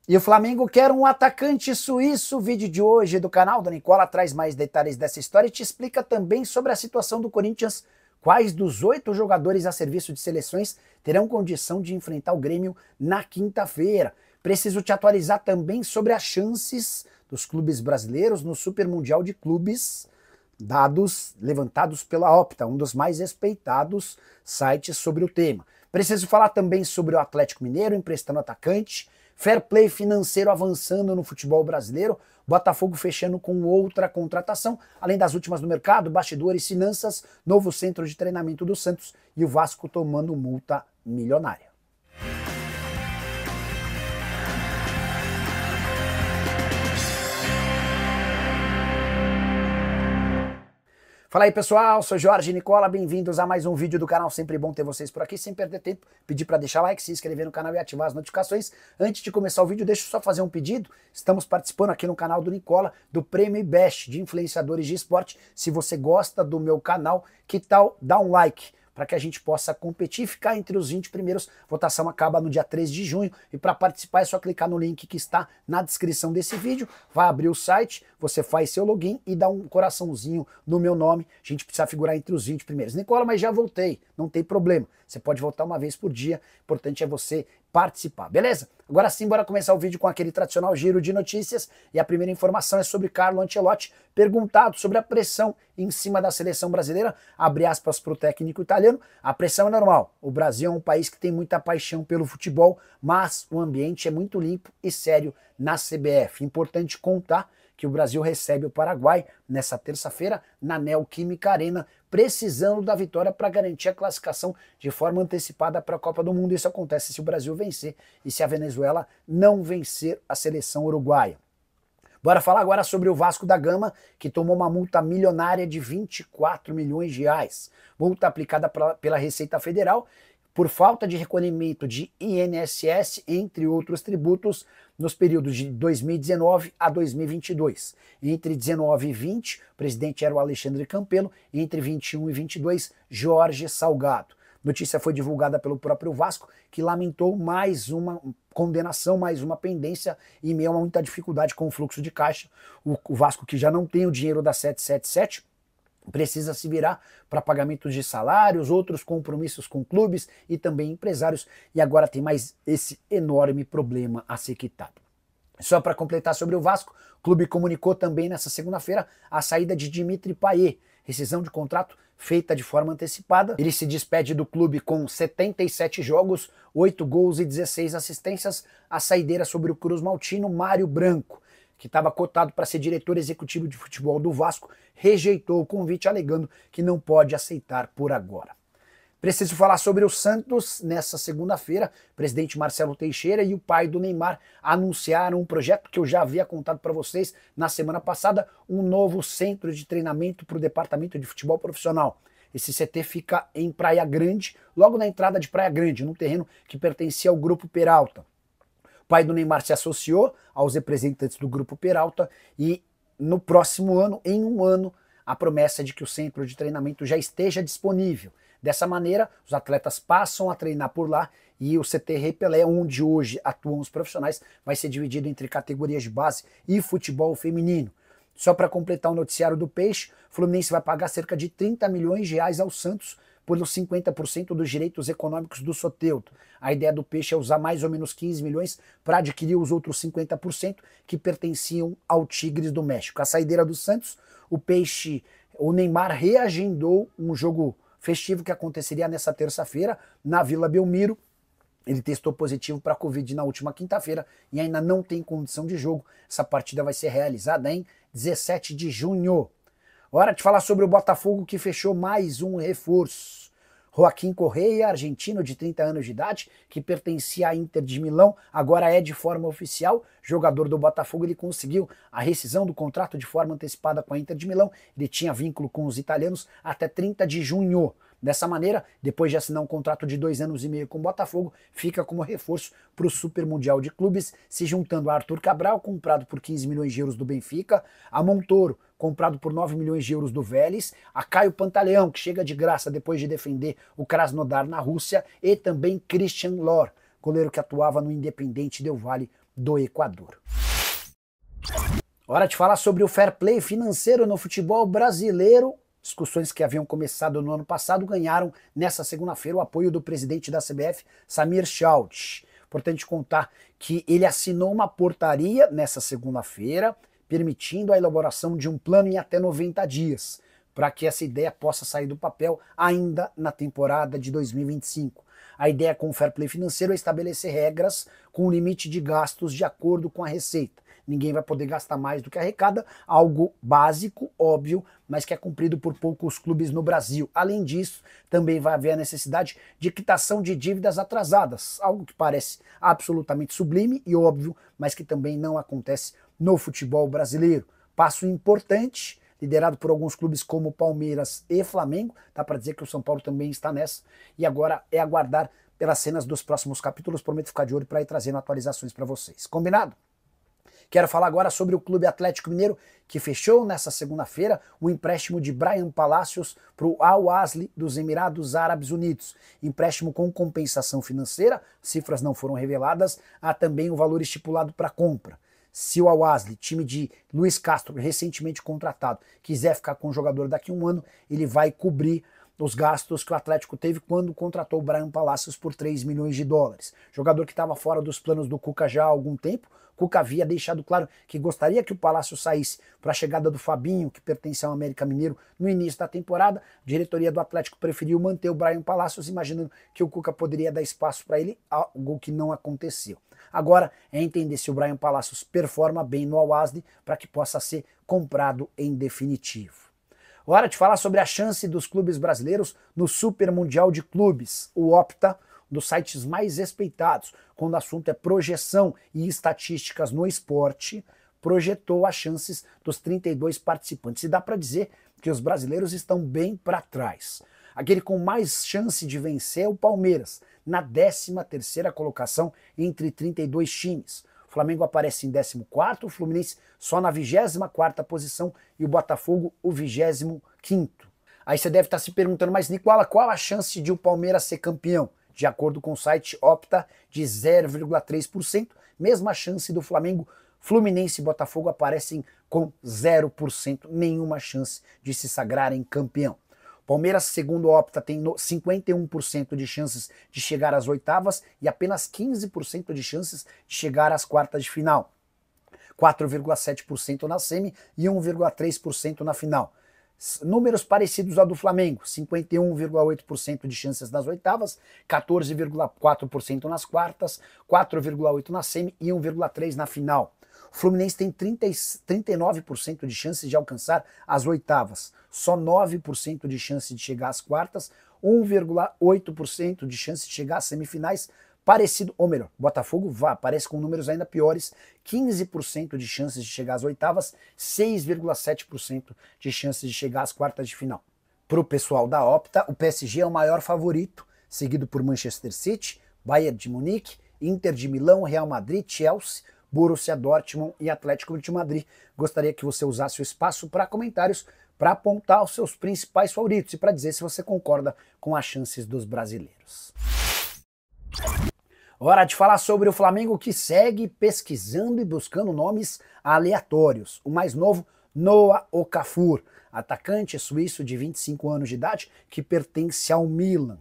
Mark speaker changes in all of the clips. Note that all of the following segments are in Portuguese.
Speaker 1: E o Flamengo quer um atacante suíço. O vídeo de hoje do canal do Nicola traz mais detalhes dessa história e te explica também sobre a situação do Corinthians. Quais dos 8 jogadores a serviço de seleções terão condição de enfrentar o Grêmio na quinta-feira? Preciso te atualizar também sobre as chances dos clubes brasileiros no Super Mundial de Clubes, dados levantados pela Opta, um dos mais respeitados sites sobre o tema. Preciso falar também sobre o Atlético Mineiro emprestando atacante, fair play financeiro avançando no futebol brasileiro, Botafogo fechando com outra contratação, além das últimas no mercado, bastidores, finanças, novo centro de treinamento do Santos e o Vasco tomando multa milionária. Fala aí pessoal, sou Jorge Nicola, bem-vindos a mais um vídeo do canal, sempre bom ter vocês por aqui, sem perder tempo, pedir para deixar like, se inscrever no canal e ativar as notificações. Antes de começar o vídeo, deixa eu só fazer um pedido, estamos participando aqui no canal do Nicola do Prêmio IBEST de influenciadores de esporte. Se você gosta do meu canal, que tal dar um like? Para que a gente possa competir e ficar entre os 20 primeiros. Votação acaba no dia 3 de junho e para participar é só clicar no link que está na descrição desse vídeo, vai abrir o site, você faz seu login e dá um coraçãozinho no meu nome, a gente precisa figurar entre os 20 primeiros. Nicola, mas já voltei, não tem problema, você pode voltar uma vez por dia, o importante é você participar, beleza? Agora sim, bora começar o vídeo com aquele tradicional giro de notícias e a primeira informação é sobre Carlo Ancelotti, perguntado sobre a pressão em cima da seleção brasileira, abre aspas para o técnico italiano, a pressão é normal, o Brasil é um país que tem muita paixão pelo futebol, mas o ambiente é muito limpo e sério na CBF. Importante contar que o Brasil recebe o Paraguai nessa terça-feira na Neoquímica Arena, precisando da vitória para garantir a classificação de forma antecipada para a Copa do Mundo. Isso acontece se o Brasil vencer e se a Venezuela não vencer a seleção uruguaia. Bora falar agora sobre o Vasco da Gama, que tomou uma multa milionária de 24 milhões de reais. Multa aplicada pela Receita Federal por falta de recolhimento de INSS, entre outros tributos, nos períodos de 2019 a 2022. Entre 19 e 20, o presidente era o Alexandre Campelo, entre 21 e 22, Jorge Salgado. Notícia foi divulgada pelo próprio Vasco, que lamentou mais uma condenação, mais uma pendência, e meio a muita dificuldade com o fluxo de caixa. O Vasco, que já não tem o dinheiro da 777, precisa se virar para pagamentos de salários, outros compromissos com clubes e também empresários, e agora tem mais esse enorme problema a ser quitado. Só para completar sobre o Vasco, o clube comunicou também nessa segunda-feira a saída de Dimitri Payet, rescisão de contrato feita de forma antecipada. Ele se despede do clube com 77 jogos, 8 gols e 16 assistências. A saideira sobre o Cruz Maltino, Mário Branco, que estava cotado para ser diretor executivo de futebol do Vasco, rejeitou o convite alegando que não pode aceitar por agora. Preciso falar sobre o Santos. Nessa segunda-feira, o presidente Marcelo Teixeira e o pai do Neymar anunciaram um projeto que eu já havia contado para vocês na semana passada, um novo centro de treinamento para o departamento de futebol profissional. Esse CT fica em Praia Grande, logo na entrada de Praia Grande, num terreno que pertencia ao Grupo Peralta. O pai do Neymar se associou aos representantes do Grupo Peralta e no próximo ano, em um ano, a promessa é de que o centro de treinamento já esteja disponível. Dessa maneira, os atletas passam a treinar por lá e o CT Rei Pelé, onde hoje atuam os profissionais, vai ser dividido entre categorias de base e futebol feminino. Só para completar o noticiário do Peixe, o Fluminense vai pagar cerca de 30 milhões de reais ao Santos pelos 50% dos direitos econômicos do Soteldo. A ideia do Peixe é usar mais ou menos 15 milhões para adquirir os outros 50% que pertenciam ao Tigres do México. A saideira do Santos, o Neymar reagendou um jogo festivo que aconteceria nessa terça-feira na Vila Belmiro. Ele testou positivo para a Covid na última quinta-feira e ainda não tem condição de jogo. Essa partida vai ser realizada em 17 de junho. Hora de falar sobre o Botafogo, que fechou mais um reforço. Joaquim Correia, argentino de 30 anos de idade, que pertencia à Inter de Milão, agora é de forma oficial jogador do Botafogo. Ele conseguiu a rescisão do contrato de forma antecipada com a Inter de Milão. Ele tinha vínculo com os italianos até 30 de junho. Dessa maneira, depois de assinar um contrato de 2 anos e meio com o Botafogo, fica como reforço para o Super Mundial de Clubes, se juntando a Arthur Cabral, comprado por 15 milhões de euros do Benfica, a Montoro, comprado por 9 milhões de euros do Vélez, a Caio Pantaleão, que chega de graça depois de defender o Krasnodar na Rússia, e também Christian Lohr, goleiro que atuava no Independente Del Valle do Equador. Hora de falar sobre o fair play financeiro no futebol brasileiro. Discussões que haviam começado no ano passado ganharam nessa segunda-feira o apoio do presidente da CBF, Samir Schaudt. Importante contar que ele assinou uma portaria nessa segunda-feira permitindo a elaboração de um plano em até 90 dias, para que essa ideia possa sair do papel ainda na temporada de 2025. A ideia com o fair play financeiro é estabelecer regras com limite de gastos de acordo com a receita. Ninguém vai poder gastar mais do que arrecada, algo básico, óbvio, mas que é cumprido por poucos clubes no Brasil. Além disso, também vai haver a necessidade de quitação de dívidas atrasadas, algo que parece absolutamente sublime e óbvio, mas que também não acontece no futebol brasileiro. Passo importante, liderado por alguns clubes como Palmeiras e Flamengo, dá para dizer que o São Paulo também está nessa, e agora é aguardar pelas cenas dos próximos capítulos, prometo ficar de olho para ir trazendo atualizações para vocês. Combinado? Quero falar agora sobre o Clube Atlético Mineiro, que fechou nessa segunda-feira o empréstimo de Bryan Palacios para o Al-Ahly dos Emirados Árabes Unidos. Empréstimo com compensação financeira, cifras não foram reveladas, há também o valor estipulado para compra. Se o Al-Ahly, time de Luiz Castro, recentemente contratado, quiser ficar com o jogador daqui a um ano, ele vai cobrir os gastos que o Atlético teve quando contratou o Bryan Palacios por 3 milhões de dólares. Jogador que estava fora dos planos do Cuca já há algum tempo. Cuca havia deixado claro que gostaria que o Palacios saísse para a chegada do Fabinho, que pertence ao América Mineiro, no início da temporada. A diretoria do Atlético preferiu manter o Bryan Palacios, imaginando que o Cuca poderia dar espaço para ele, algo que não aconteceu. Agora é entender se o Bryan Palacios performa bem no Al-Ahly para que possa ser comprado em definitivo. Hora de falar sobre a chance dos clubes brasileiros no Super Mundial de Clubes, o Opta, um dos sites mais respeitados quando o assunto é projeção e estatísticas no esporte, projetou as chances dos 32 participantes. E dá para dizer que os brasileiros estão bem para trás. Aquele com mais chance de vencer é o Palmeiras, na 13ª colocação entre 32 times. O Flamengo aparece em 14º, o Fluminense só na 24ª posição e o Botafogo o 25º. Aí você deve estar se perguntando, mas Nicola, qual a chance de o Palmeiras ser campeão? De acordo com o site Opta, de 0,3%, mesma chance do Flamengo. Fluminense e Botafogo aparecem com 0%, nenhuma chance de se sagrarem campeão. Palmeiras, segundo o Opta, tem 51% de chances de chegar às oitavas e apenas 15% de chances de chegar às quartas de final. 4,7% na semi e 1,3% na final. Números parecidos ao do Flamengo, 51,8% de chances nas oitavas, 14,4% nas quartas, 4,8% na semi e 1,3% na final. O Fluminense tem 39% de chances de alcançar as oitavas, só 9% de chance de chegar às quartas, 1,8% de chance de chegar às semifinais, parecido, ou melhor, Botafogo aparece com números ainda piores, 15% de chances de chegar às oitavas, 6,7% de chances de chegar às quartas de final. Para o pessoal da Opta, o PSG é o maior favorito, seguido por Manchester City, Bayern de Munique, Inter de Milão, Real Madrid, Chelsea, Borussia Dortmund e Atlético de Madrid. Gostaria que você usasse o espaço para comentários para apontar os seus principais favoritos e para dizer se você concorda com as chances dos brasileiros. Hora de falar sobre o Flamengo, que segue pesquisando e buscando nomes aleatórios. O mais novo, Noah Okafor, atacante suíço de 25 anos de idade que pertence ao Milan.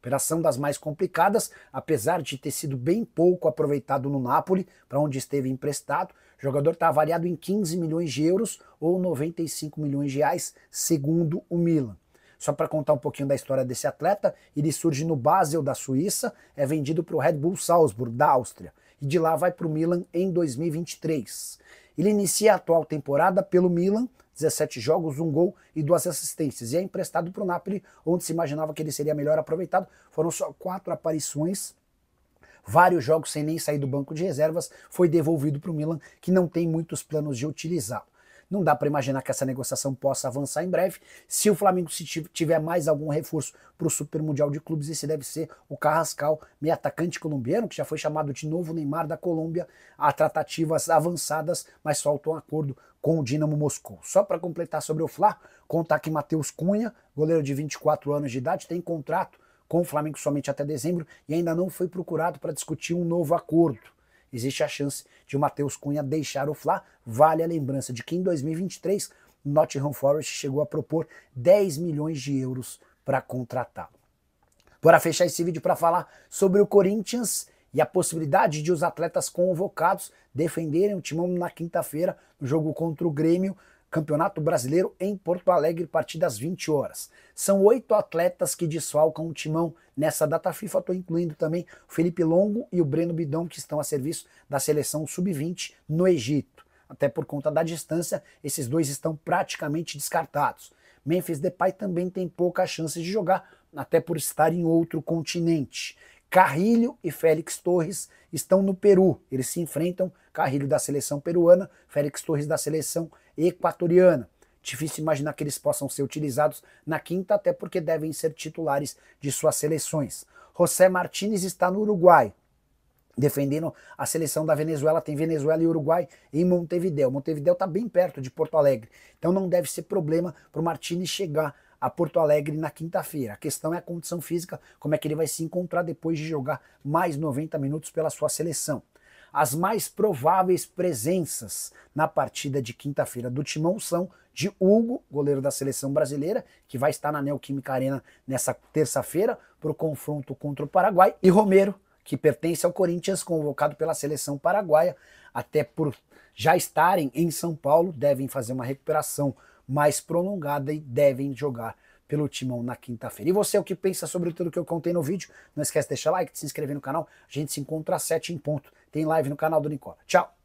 Speaker 1: Operação das mais complicadas, apesar de ter sido bem pouco aproveitado no Napoli, para onde esteve emprestado. O jogador está avaliado em 15 milhões de euros ou 95 milhões de reais, segundo o Milan. Só para contar um pouquinho da história desse atleta, ele surge no Basel da Suíça, é vendido para o Red Bull Salzburg da Áustria e de lá vai para o Milan em 2023. Ele inicia a atual temporada pelo Milan, 17 jogos, 1 gol e 2 assistências, e é emprestado para o Napoli, onde se imaginava que ele seria melhor aproveitado. Foram só 4 aparições, vários jogos sem nem sair do banco de reservas, foi devolvido para o Milan, que não tem muitos planos de utilizá-lo. Não dá para imaginar que essa negociação possa avançar em breve. Se o Flamengo tiver mais algum reforço para o Super Mundial de Clubes, esse deve ser o Carrascal, meio atacante colombiano, que já foi chamado de novo Neymar da Colômbia, a tratativas avançadas, mas falta um acordo com o Dinamo Moscou. Só para completar sobre o Fla, contar que Matheus Cunha, goleiro de 24 anos de idade, tem contrato com o Flamengo somente até dezembro e ainda não foi procurado para discutir um novo acordo. existe a chance de o Matheus Cunha deixar o Fla. Vale a lembrança de que em 2023 Nottingham Forest chegou a propor 10 milhões de euros para contratá-lo. Bora fechar esse vídeo para falar sobre o Corinthians e a possibilidade de os atletas convocados defenderem o Timão na quinta-feira no jogo contra o Grêmio, Campeonato Brasileiro em Porto Alegre, a partir das 20 horas. São 8 atletas que desfalcam o Timão nessa data FIFA. Estou incluindo também o Felipe Longo e o Breno Bidão, que estão a serviço da seleção sub-20 no Egito. Até por conta da distância, esses dois estão praticamente descartados. Memphis Depay também tem pouca chance de jogar, até por estar em outro continente. Carrilho e Félix Torres estão no Peru. Eles se enfrentam, Carrilho da seleção peruana, Félix Torres da seleção equatoriana. Difícil imaginar que eles possam ser utilizados na quinta, até porque devem ser titulares de suas seleções. José Martínez está no Uruguai, defendendo a seleção da Venezuela. Tem Venezuela e Uruguai em Montevidéu. Montevidéu está bem perto de Porto Alegre, então não deve ser problema para o Martínez chegar a Porto Alegre na quinta-feira. A questão é a condição física, como é que ele vai se encontrar depois de jogar mais 90 minutos pela sua seleção. As mais prováveis presenças na partida de quinta-feira do Timão são de Hugo, goleiro da seleção brasileira, que vai estar na Neoquímica Arena nessa terça-feira para o confronto contra o Paraguai, e Romero, que pertence ao Corinthians, convocado pela seleção paraguaia, até por já estarem em São Paulo, devem fazer uma recuperação mais prolongada e devem jogar pelo Timão na quinta-feira. E você, o que pensa sobre tudo que eu contei no vídeo? Não esquece de deixar like, de se inscrever no canal. A gente se encontra às 7 em ponto. Tem live no canal do Nicola. Tchau!